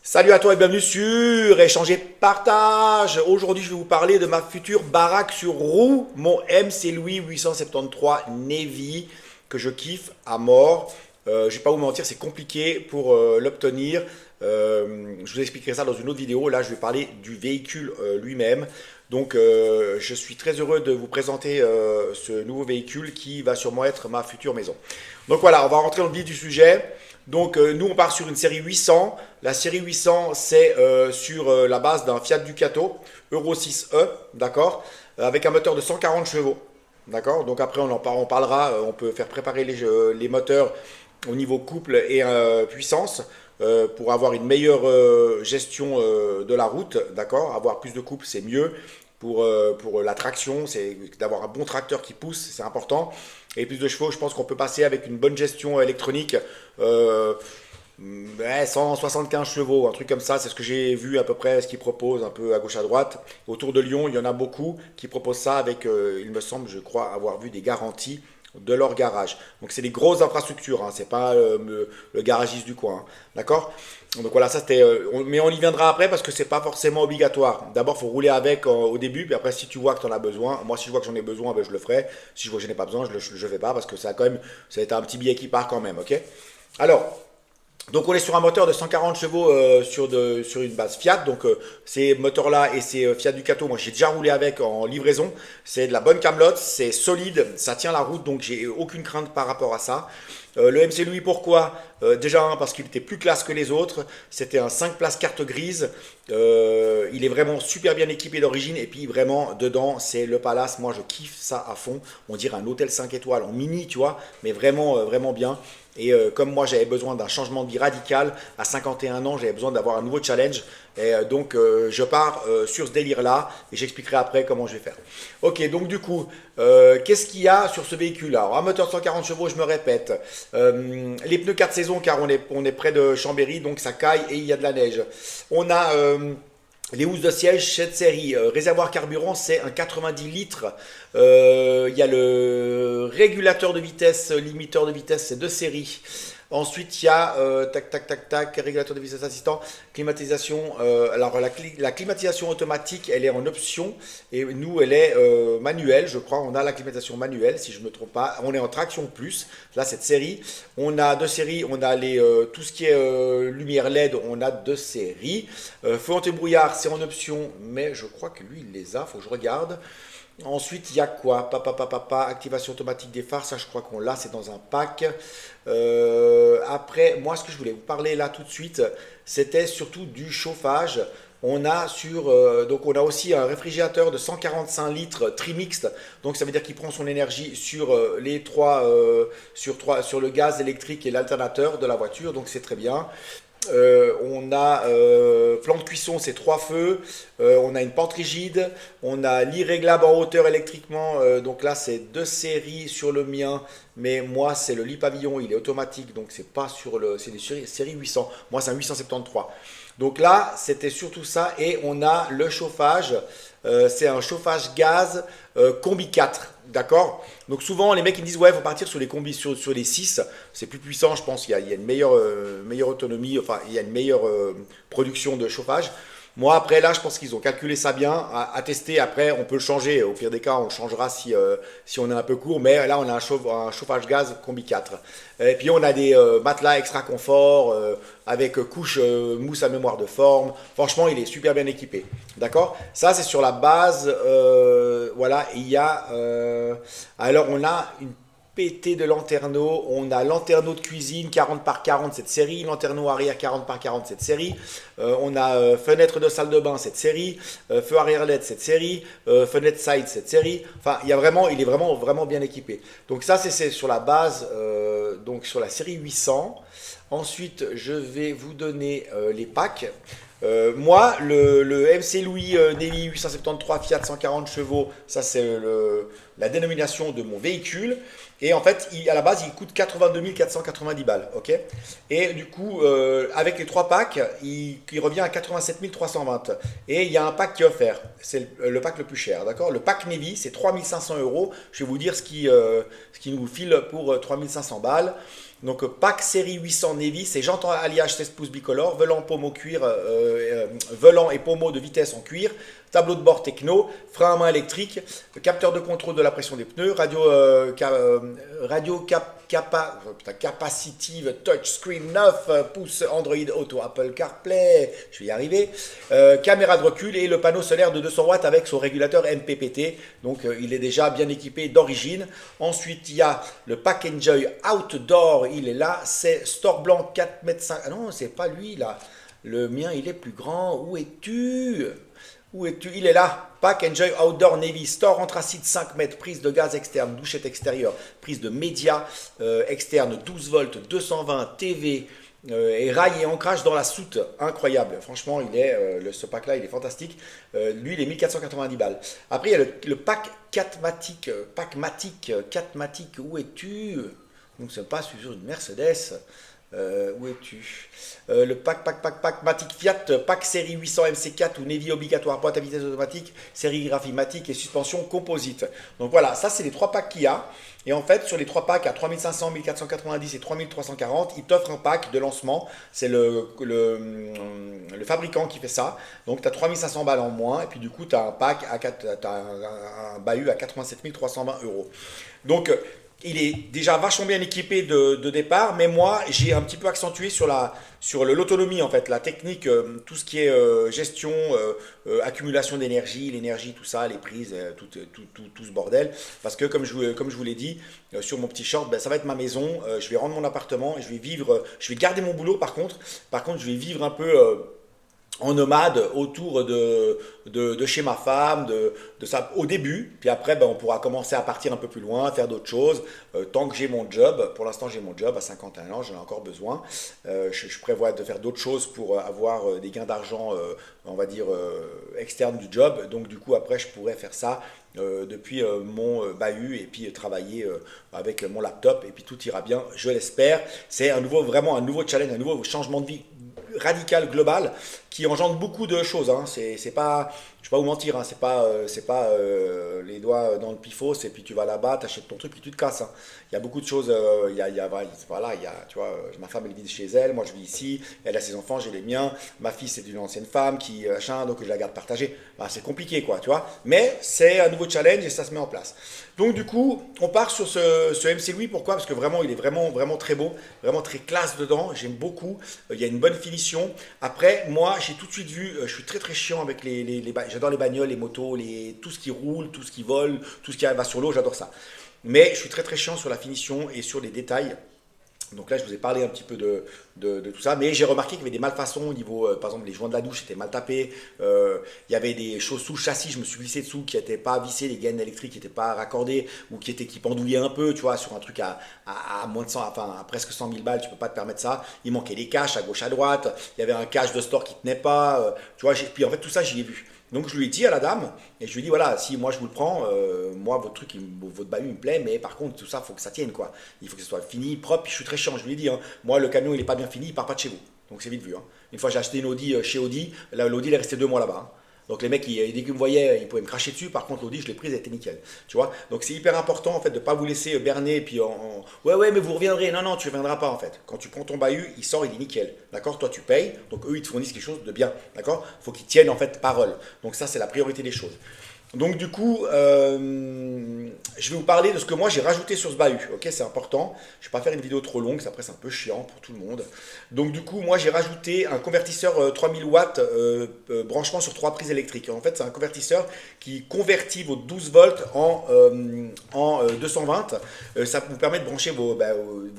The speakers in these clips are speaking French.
Salut à toi et bienvenue sur Échanger Partage. Aujourd'hui, je vais vous parler de ma future baraque sur roue, mon MC Louis 873 Navy que je kiffe à mort. Je vais pas vous mentir, c'est compliqué pour l'obtenir. Je vous expliquerai ça dans une autre vidéo. Là, je vais parler du véhicule lui-même. Donc, je suis très heureux de vous présenter ce nouveau véhicule qui va sûrement être ma future maison. Donc voilà, on va rentrer dans le vif du sujet. Donc nous on part sur une série 800. La série 800 c'est sur la base d'un Fiat Ducato Euro 6e, d'accord, avec un moteur de 140 chevaux, d'accord. Donc après on parlera, on peut faire préparer les moteurs au niveau couple et puissance pour avoir une meilleure gestion de la route, d'accord. Avoir plus de couple c'est mieux pour la traction, c'est d'avoir un bon tracteur qui pousse, c'est important. Et plus de chevaux, je pense qu'on peut passer avec une bonne gestion électronique. Euh, 175 chevaux, un truc comme ça, c'est ce que j'ai vu à peu près, ce qu'ils proposent un peu à gauche à droite. Autour de Lyon, il y en a beaucoup qui proposent ça avec, il me semble, je crois avoir vu des garanties de leur garage. Donc c'est des grosses infrastructures, hein, c'est pas le garagiste du coin, hein, d'accord. Donc voilà, ça c'était, mais on y viendra après parce que c'est pas forcément obligatoire. D'abord, faut rouler avec au début, puis après si tu vois que tu en as besoin, moi si je vois que j'en ai besoin, ben, je le ferai. Si je vois que je n'ai pas besoin, je fais pas parce que ça a quand même, ça va être un petit billet qui part quand même, ok. Alors, donc on est sur un moteur de 140 chevaux sur une base Fiat. Donc ces moteurs-là et ces Fiat Ducato, moi j'ai déjà roulé avec en livraison. C'est de la bonne camelote, c'est solide, ça tient la route, donc j'ai aucune crainte par rapport à ça. Le MC Louis, pourquoi? Déjà parce qu'il était plus classe que les autres. C'était un 5 places carte grise. Il est vraiment super bien équipé d'origine. Et puis vraiment, dedans, c'est le palace. Moi, je kiffe ça à fond. On dirait un hôtel 5 étoiles en mini, tu vois. Mais vraiment, vraiment bien. Et comme moi, j'avais besoin d'un changement de vie radical, à 51 ans, j'avais besoin d'avoir un nouveau challenge. Et donc, je pars sur ce délire-là et j'expliquerai après comment je vais faire. Ok, donc du coup, qu'est-ce qu'il y a sur ce véhicule-là? Alors, un moteur de 140 chevaux, je me répète. Les pneus 4 saisons, car on est près de Chambéry, donc ça caille et il y a de la neige. On a les housses de siège, cette série. Réservoir carburant, c'est un 90 litres. Il y a le régulateur de vitesse, limiteur de vitesse, c'est de série. Ensuite, il y a tac tac tac tac, régulateur de vitesse assistant, climatisation. Alors la climatisation automatique, elle est en option et nous, elle est manuelle, je crois. On a la climatisation manuelle, si je ne me trompe pas. On est en traction plus. Là, cette série, on a deux séries. On a tout ce qui est lumière LED, on a deux séries. Feu anti-brouillard, c'est en option, mais je crois que lui, il les a. Faut que je regarde. Ensuite, il y a quoi? Activation automatique des phares, ça je crois qu'on l'a, c'est dans un pack. Après, moi ce que je voulais vous parler là tout de suite, c'était surtout du chauffage. Donc on a aussi un réfrigérateur de 145 litres trimixte. Donc ça veut dire qu'il prend son énergie sur sur le gaz électrique et l'alternateur de la voiture. Donc c'est très bien. On a plan de cuisson, c'est 3 feux. On a une pente rigide. On a lit réglable en hauteur électriquement. Donc là, c'est deux séries sur le mien. Mais moi, c'est le lit pavillon. Il est automatique. Donc c'est pas sur le. C'est des séries 800. Moi, c'est un 873. Donc là, c'était surtout ça. Et on a le chauffage. C'est un chauffage gaz combi 4. D'accord. Donc souvent, les mecs ils me disent ouais, il faut partir sur les combis, sur les 6. C'est plus puissant, je pense. Il y a une meilleure autonomie, enfin, il y a une meilleure production de chauffage. Moi, après, là, je pense qu'ils ont calculé ça bien, à tester. Après, on peut le changer. Au pire des cas, on le changera si on est un peu court. Mais là, on a un chauffage gaz combi 4. Et puis, on a des matelas extra confort avec couche mousse à mémoire de forme. Franchement, il est super bien équipé. D'accord. Ça, c'est sur la base. Voilà. Il y a. Alors, on a une PT de lanterneau, on a lanterneau de cuisine 40 par 40 cette série, lanterneau arrière 40 par 40 cette série, on a fenêtre de salle de bain cette série, feu arrière LED cette série, fenêtre side cette série, enfin il est vraiment vraiment bien équipé. Donc ça c'est sur la base, donc sur la série 800. Ensuite je vais vous donner les packs. Moi, le MC Louis Navy 873 Fiat 140 chevaux, ça c'est la dénomination de mon véhicule. Et en fait, à la base, il coûte 82 490 balles. Ok. Et du coup, avec les 3 packs, il revient à 87 320. Et il y a un pack qui est offert. C'est le pack le plus cher. D'accord. Le pack Navy, c'est 3 500 euros. Je vais vous dire ce qui nous file pour 3 500 balles. Donc pack série 800 Navy, c'est jantes en alliage 16 pouces bicolore, volant pommeau cuir, volant et pommeau de vitesse en cuir, tableau de bord techno, frein à main électrique, capteur de contrôle de la pression des pneus, capacitive touchscreen 9 pouces Android Auto Apple CarPlay, je vais y arriver, caméra de recul et le panneau solaire de 200 watts avec son régulateur MPPT, donc il est déjà bien équipé d'origine. Ensuite il y a le Pack Enjoy Outdoor, il est là, c'est store blanc 4,5 m. Ah non, c'est pas lui là, le mien il est plus grand, où es-tu? Où es-tu? Il est là. Pack Enjoy Outdoor Navy Store anthracite 5 mètres, prise de gaz externe, douchette extérieure, prise de média externe 12 volts, 220 TV et rail et ancrage dans la soute. Incroyable. Franchement, ce pack là, il est fantastique. Lui, il est 1490 balles. Après, il y a le pack 4matic. Pack Matic, 4matic. Où es-tu? Donc, c'est pas sur une Mercedes. Où es-tu? Le pack Matic Fiat, pack série 800 MC4 ou Navy obligatoire, boîte à vitesse automatique, sérigraphie Matic et suspension composite. Donc voilà, ça c'est les trois packs qu'il y a. Et en fait, sur les trois packs à 3500, 1490 et 3340, il t'offre un pack de lancement. C'est le fabricant qui fait ça. Donc tu as 3500 balles en moins. Et puis du coup, tu as un pack, t'as un bahut à 87 320 euros. Donc il est déjà vachement bien équipé de départ, mais moi j'ai un petit peu accentué sur l'autonomie en fait, la technique, tout ce qui est gestion, accumulation d'énergie, l'énergie, tout ça, les prises, tout ce bordel. Parce que comme je vous l'ai dit sur mon petit short, ben, ça va être ma maison, je vais rendre mon appartement, et je vais garder mon boulot par contre je vais vivre un peu en nomade autour de chez ma femme, de ça au début, puis après ben, on pourra commencer à partir un peu plus loin, faire d'autres choses, tant que j'ai mon job. Pour l'instant j'ai mon job à 51 ans, j'en ai encore besoin. Je prévois de faire d'autres choses pour avoir des gains d'argent, on va dire, externes du job. Donc du coup après je pourrais faire ça depuis mon bahut et puis travailler avec mon laptop et puis tout ira bien, je l'espère. C'est vraiment un nouveau challenge, un nouveau changement de vie radical, global, qui engendre beaucoup de choses. Hein. C'est pas, je vais pas vous mentir, hein, c'est pas les doigts dans le pifos et puis tu vas là-bas, t'achètes ton truc puis tu te casses. Hein. Il y a beaucoup de choses. Voilà, tu vois, ma femme elle vit chez elle, moi je vis ici, elle a ses enfants, j'ai les miens. Ma fille c'est une ancienne femme qui donc je la garde partagée. Bah, c'est compliqué quoi, tu vois. Mais c'est un nouveau challenge et ça se met en place. Donc du coup, on part sur ce MC Louis. Pourquoi? Parce que vraiment, il est vraiment très beau, vraiment très classe dedans. J'aime beaucoup. Il y a une bonne finition. Après, moi, j'ai tout de suite vu. Je suis très chiant avec j'adore les bagnoles, les motos, tout ce qui roule, tout ce qui vole, tout ce qui va sur l'eau. J'adore ça. Mais je suis très chiant sur la finition et sur les détails. Donc là, je vous ai parlé un petit peu de tout ça, mais j'ai remarqué qu'il y avait des malfaçons au niveau, par exemple, les joints de la douche étaient mal tapés, il y avait des choses sous le châssis, je me suis glissé dessous, qui n'étaient pas vissées, les gaines électriques qui n'étaient pas raccordées, ou qui pendouillaient un peu, tu vois, sur un truc à moins de 100, enfin, à presque 100 000 balles, tu peux pas te permettre ça. Il manquait des caches à gauche, à droite, il y avait un cache de store qui tenait pas, tu vois, puis en fait, tout ça, j'y ai vu. Donc je lui ai dit à la dame, et je lui ai dit voilà, si moi je vous le prends, moi votre truc, votre bahut il me plaît, mais par contre tout ça, il faut que ça tienne quoi. Il faut que ce soit fini, propre, puis je suis très chiant, je lui ai dit, hein, moi le camion il est pas bien fini, il part pas de chez vous. Donc c'est vite vu. Hein. Une fois j'ai acheté une Audi chez Audi, l'Audi il est resté 2 mois là-bas. Hein. Donc les mecs, dès qu'ils me voyaient, ils pouvaient me cracher dessus. Par contre, l'Audi, je l'ai prise, elle était nickel. Tu vois. Donc c'est hyper important en fait de ne pas vous laisser berner. Puis ouais, mais vous reviendrez. Non, tu ne reviendras pas en fait. Quand tu prends ton bahut, il sort, il est nickel. D'accord. Toi, tu payes. Donc eux, ils te fournissent quelque chose de bien. D'accord. Il faut qu'ils tiennent en fait parole. Donc ça, c'est la priorité des choses. Donc du coup, je vais vous parler de ce que moi j'ai rajouté sur ce bahut. Ok, c'est important. Je ne vais pas faire une vidéo trop longue, après c'est un peu chiant pour tout le monde. Donc du coup, moi j'ai rajouté un convertisseur 3000 watts branchement sur 3 prises électriques. En fait, c'est un convertisseur qui convertit vos 12 volts en 220. Ça vous permet de brancher vous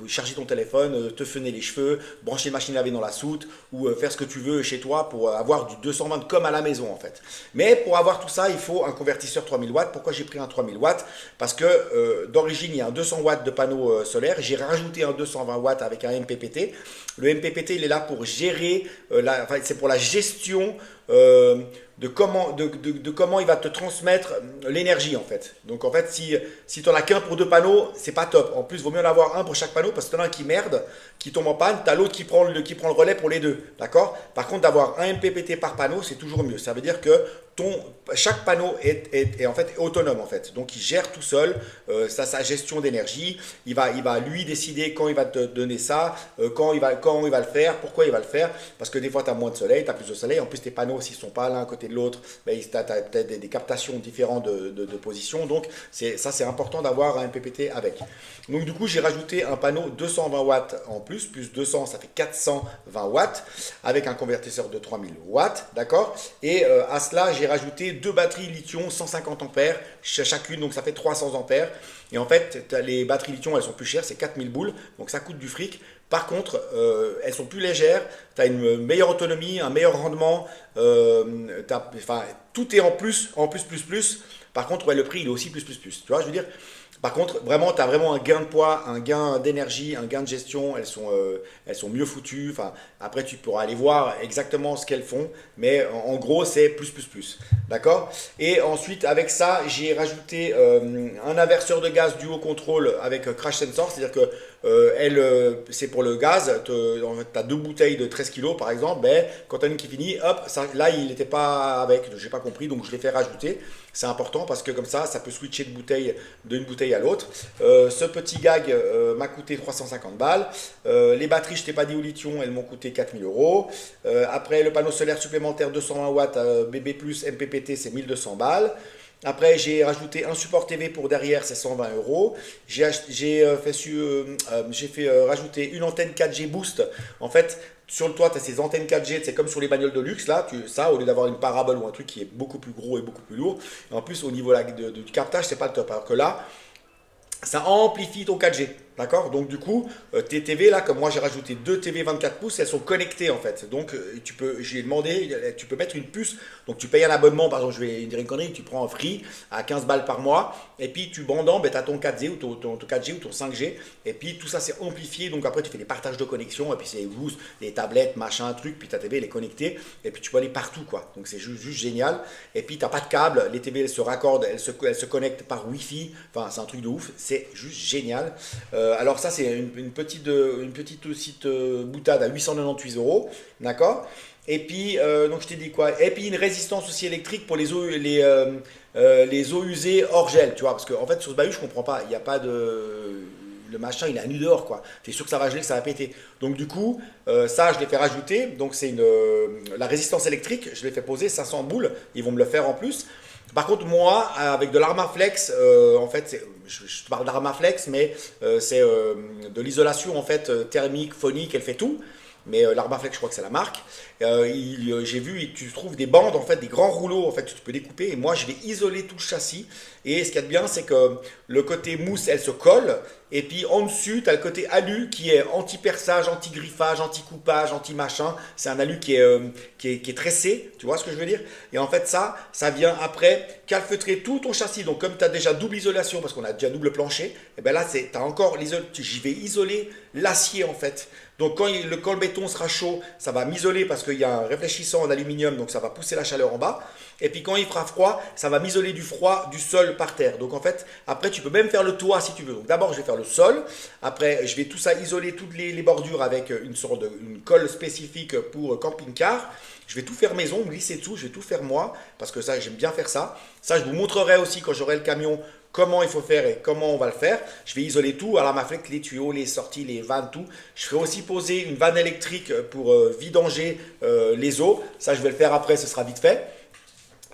charger ton téléphone, te fener les cheveux, brancher une machine à laver dans la soute ou faire ce que tu veux chez toi pour avoir du 220 comme à la maison en fait. Mais pour avoir tout ça, il faut un convertisseur 3000 watts. Pourquoi j'ai pris un 3000 watts? Parce que d'origine, il y a un 200 watts de panneau solaire. J'ai rajouté un 220 watts avec un MPPT. Le MPPT, il est là pour gérer, enfin, c'est pour la gestion de comment il va te transmettre l'énergie en fait. Donc en fait, si tu n'en as qu'un pour deux panneaux, c'est pas top. En plus, il vaut mieux en avoir un pour chaque panneau parce que tu en as un qui merde, qui tombe en panne, tu as l'autre qui prend le relais pour les deux. D'accord? Par contre, d'avoir un MPPT par panneau, c'est toujours mieux. Ça veut dire que chaque panneau est en fait autonome en fait. Donc il gère tout seul sa gestion d'énergie. Il va lui décider quand il va te donner ça, quand il va le faire, pourquoi il va le faire. Parce que des fois tu as moins de soleil, tu as plus de soleil. En plus tes panneaux s'ils ne sont pas l'un à côté de l'autre, ben, tu as peut-être des captations différentes de position. Donc ça c'est important d'avoir un MPPT avec. Donc du coup j'ai rajouté un panneau 220 watts en plus 200 ça fait 420 watts avec un convertisseur de 3000 watts, d'accord. Et à cela j'ai rajouté deux batteries lithium 150 ampères chacune, donc ça fait 300 ampères. Et en fait, les batteries lithium, elles sont plus chères, c'est 4000 boules, donc ça coûte du fric. Par contre, elles sont plus légères, tu as une meilleure autonomie, un meilleur rendement, enfin, tout est en plus, plus. Par contre, ouais, le prix, il est aussi plus. Tu vois, je veux dire, par contre, vraiment, tu as vraiment un gain de poids, un gain d'énergie, un gain de gestion. Elles sont mieux foutues. Enfin, après, tu pourras aller voir exactement ce qu'elles font. Mais en gros, c'est plus. D'accord? Et ensuite, avec ça, j'ai rajouté un inverseur de gaz duo contrôle avec crash sensor. C'est-à-dire que c'est pour le gaz. Tu as deux bouteilles de 13 kilos, par exemple. Ben, quand tu as une qui finit, hop, ça, là, il n'était pas avec. Je n'ai pas compris. Donc, je l'ai fait rajouter. C'est important parce que comme ça peut switcher d'une bouteille à l'autre. Ce petit gag m'a coûté 350 balles. Les batteries, je t'ai pas dit au lithium, elles m'ont coûté 4000 euros. Après, le panneau solaire supplémentaire 220 watts BB+, MPPT, c'est 1200 balles. Après, j'ai rajouté un support TV pour derrière, c'est 120 euros. J'ai fait rajouter une antenne 4G Boost. En fait, sur le toit, tu as ces antennes 4G, c'est comme sur les bagnoles de luxe, là, ça, au lieu d'avoir une parabole ou un truc qui est beaucoup plus gros et beaucoup plus lourd. Et en plus, au niveau du captage, c'est pas le top. Alors que là, ça amplifie ton 4G. D'accord? Donc du coup, tes TV là, comme moi j'ai rajouté deux TV 24 pouces, elles sont connectées en fait. Donc j'ai demandé, tu peux mettre une puce. Donc tu payes un abonnement, par exemple, je vais dire une connerie, tu prends un free à 15 balles par mois, et puis tu bandes, ben, tu as ton 4G ou ton 4G ou ton 5G, et puis tout ça c'est amplifié. Donc après tu fais des partages de connexion, et puis c'est vous, les tablettes, machin, truc, puis ta TV elle est connectée, et puis tu peux aller partout quoi. Donc c'est juste génial. Et puis t'as pas de câble, les TV elles se raccordent, elles se connectent par Wi-Fi, enfin c'est un truc de ouf, c'est juste génial. Alors ça c'est une petite aussi boutade à 898 euros, d'accord. Et puis donc je t'ai dit quoi. Et puis une résistance aussi électrique pour les eaux usées hors gel, tu vois, parce qu'en fait sur ce bahut je comprends pas, il n'y a pas de le machin il est à nu dehors quoi. T'es sûr que ça va geler, que ça va péter. Donc du coup ça je l'ai fait rajouter. Donc c'est la résistance électrique, je l'ai fait poser 500 boules, ils vont me le faire en plus. Par contre, moi, avec de l'Armaflex, en fait, je te parle d'Armaflex, mais c'est de l'isolation en fait thermique, phonique, elle fait tout. Mais l'Armaflex, je crois que c'est la marque. J'ai vu, tu trouves des bandes, en fait, des grands rouleaux, en fait, tu peux découper. Et moi, je vais isoler tout le châssis. Et ce qu'il y a de bien, c'est que le côté mousse, elle se colle. Et puis en dessus, tu as le côté alu qui est anti-perçage, anti-griffage, anti-coupage, anti-machin. C'est un alu qui est tressé, tu vois ce que je veux dire? Et en fait, ça vient après calfeutrer tout ton châssis. Donc comme tu as déjà double isolation, parce qu'on a déjà double plancher, et bien là, tu as encore j'y vais isoler l'acier en fait. Donc quand le béton sera chaud, ça va m'isoler parce qu'il y a un réfléchissant en aluminium, donc ça va pousser la chaleur en bas. Et puis quand il fera froid, ça va m'isoler du froid du sol par terre. Donc en fait, après tu peux même faire le toit si tu veux. Donc d'abord je vais faire le sol, après je vais tout ça isoler toutes les bordures avec une colle spécifique pour camping-car. Je vais tout faire maison, glisser dessous, je vais tout faire moi, parce que ça j'aime bien faire ça. Ça je vous montrerai aussi quand j'aurai le camion comment il faut faire et comment on va le faire. Je vais isoler tout, alors ma flèche, les tuyaux, les sorties, les vannes, tout. Je ferai aussi poser une vanne électrique pour vidanger les eaux. Ça je vais le faire après, ce sera vite fait.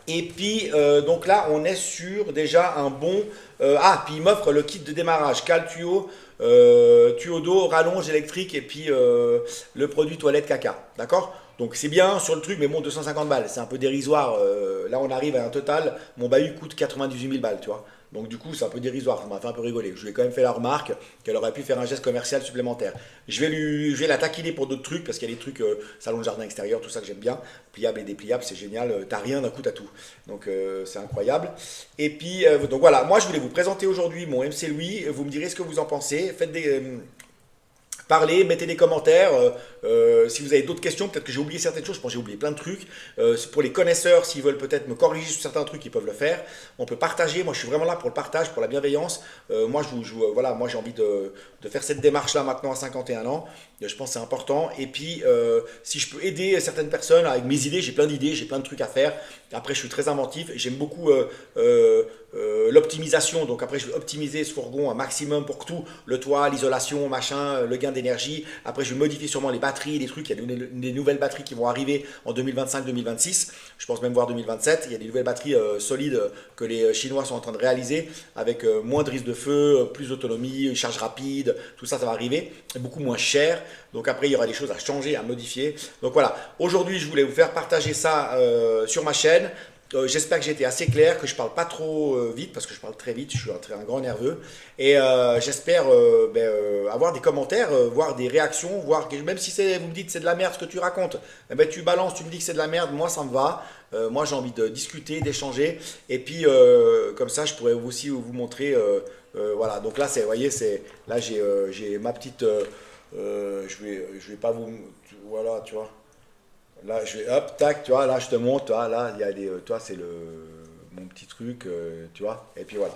Et puis, donc là, on est sur déjà un bon... puis il m'offre le kit de démarrage, cale tuyau, tuyau d'eau, rallonge électrique et puis le produit toilette caca. D'accord? Donc c'est bien sur le truc, mais bon, 250 balles, c'est un peu dérisoire. Là, on arrive à un total, mon bahut coûte 98 000 balles, tu vois. Donc du coup, c'est un peu dérisoire, ça m'a fait un peu rigoler. Je lui ai quand même fait la remarque qu'elle aurait pu faire un geste commercial supplémentaire. Je vais la taquiner pour d'autres trucs, parce qu'il y a des trucs, salon de jardin extérieur, tout ça que j'aime bien. Pliable et dépliable, c'est génial. T'as rien, d'un coup, t'as tout. Donc c'est incroyable. Et puis, donc voilà, moi je voulais vous présenter aujourd'hui mon MC Louis. Vous me direz ce que vous en pensez. parlez, mettez des commentaires. Si vous avez d'autres questions, peut-être que j'ai oublié certaines choses, je pense que j'ai oublié plein de trucs. Pour les connaisseurs, s'ils veulent peut-être me corriger sur certains trucs, ils peuvent le faire. On peut partager, moi je suis vraiment là pour le partage, pour la bienveillance. Moi, voilà, moi j'ai envie de faire cette démarche-là maintenant à 51 ans. Je pense que c'est important. Et puis, si je peux aider certaines personnes avec mes idées, j'ai plein d'idées, j'ai plein de trucs à faire. Après, je suis très inventif. J'aime beaucoup l'optimisation. Donc après, je vais optimiser ce fourgon un maximum pour que tout, le toit, l'isolation, machin, le gain d'énergie. Après, je vais modifier sûrement les batteries, les trucs. Il y a des nouvelles batteries qui vont arriver en 2025-2026. Je pense même voir 2027. Il y a des nouvelles batteries solides que les Chinois sont en train de réaliser avec moins de risque de feu, plus d'autonomie, une charge rapide. Tout ça, ça va arriver. Beaucoup moins cher. Donc après, il y aura des choses à changer, à modifier. Donc voilà, aujourd'hui, je voulais vous faire partager ça sur ma chaîne. J'espère que j'ai été assez clair, que je parle pas trop vite, parce que je parle très vite, je suis un grand nerveux. Et j'espère avoir des commentaires, voir des réactions, voir que même si vous me dites c'est de la merde ce que tu racontes, eh ben, tu balances, tu me dis que c'est de la merde, moi ça me va. Moi j'ai envie de discuter, d'échanger. Et puis comme ça, je pourrais aussi vous montrer. Voilà, donc là, vous voyez, là j'ai ma petite. Je vais pas vous. Voilà, tu vois. Là, je vais, hop, tac, tu vois, là, je te montre, toi, là, il y a des, toi, c'est mon petit truc, tu vois, et puis voilà.